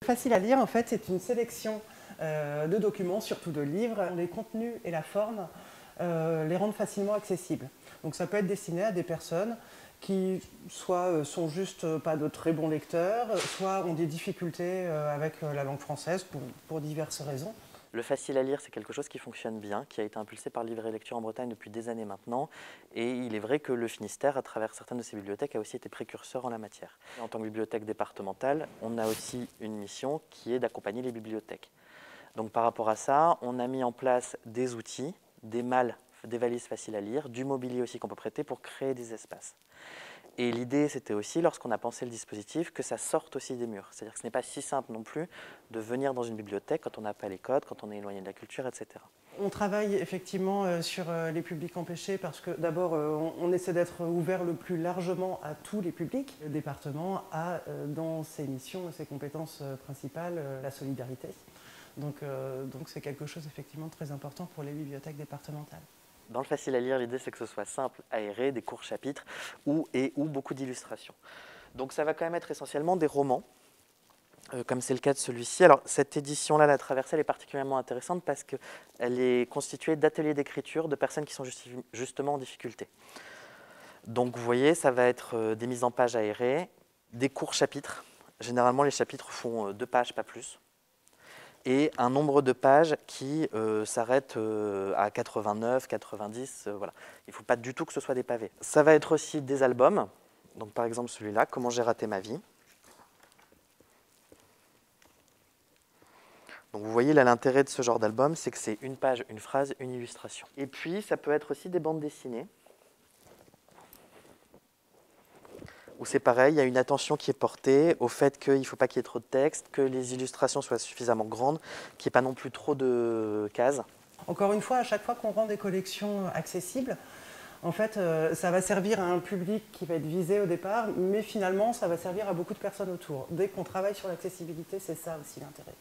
Facile à lire, en fait, c'est une sélection de documents, surtout de livres. Les contenus et la forme les rendent facilement accessibles. Donc ça peut être destiné à des personnes qui soit sont juste pas de très bons lecteurs, soit ont des difficultés avec la langue française pour diverses raisons. Le facile à lire, c'est quelque chose qui fonctionne bien, qui a été impulsé par Livre et Lecture en Bretagne depuis des années maintenant. Et il est vrai que le Finistère, à travers certaines de ses bibliothèques, a aussi été précurseur en la matière. En tant que bibliothèque départementale, on a aussi une mission qui est d'accompagner les bibliothèques. Donc par rapport à ça, on a mis en place des outils, des malles, des valises faciles à lire, du mobilier aussi qu'on peut prêter pour créer des espaces. Et l'idée, c'était aussi, lorsqu'on a pensé le dispositif, que ça sorte aussi des murs. C'est-à-dire que ce n'est pas si simple non plus de venir dans une bibliothèque quand on n'a pas les codes, quand on est éloigné de la culture, etc. On travaille effectivement sur les publics empêchés parce que d'abord, on essaie d'être ouvert le plus largement à tous les publics. Le département a dans ses missions, ses compétences principales, la solidarité. Donc c'est quelque chose effectivement de très important pour les bibliothèques départementales. Dans le facile à lire, l'idée c'est que ce soit simple, aéré, des courts chapitres ou beaucoup d'illustrations. Donc ça va quand même être essentiellement des romans, comme c'est le cas de celui-ci. Alors cette édition-là, La Traversée, elle est particulièrement intéressante parce qu'elle est constituée d'ateliers d'écriture de personnes qui sont justement en difficulté. Donc vous voyez, ça va être des mises en page aérées, des courts chapitres. Généralement les chapitres font 2 pages, pas plus. Et un nombre de pages qui s'arrête à 89, 90, voilà. Il ne faut pas du tout que ce soit des pavés. Ça va être aussi des albums, donc par exemple celui-là, Comment j'ai raté ma vie. Donc vous voyez là l'intérêt de ce genre d'album, c'est que c'est une page, une phrase, une illustration. Et puis ça peut être aussi des bandes dessinées, où c'est pareil, il y a une attention qui est portée au fait qu'il ne faut pas qu'il y ait trop de texte, que les illustrations soient suffisamment grandes, qu'il n'y ait pas non plus trop de cases. Encore une fois, à chaque fois qu'on rend des collections accessibles, en fait, ça va servir à un public qui va être visé au départ, mais finalement, ça va servir à beaucoup de personnes autour. Dès qu'on travaille sur l'accessibilité, c'est ça aussi l'intérêt.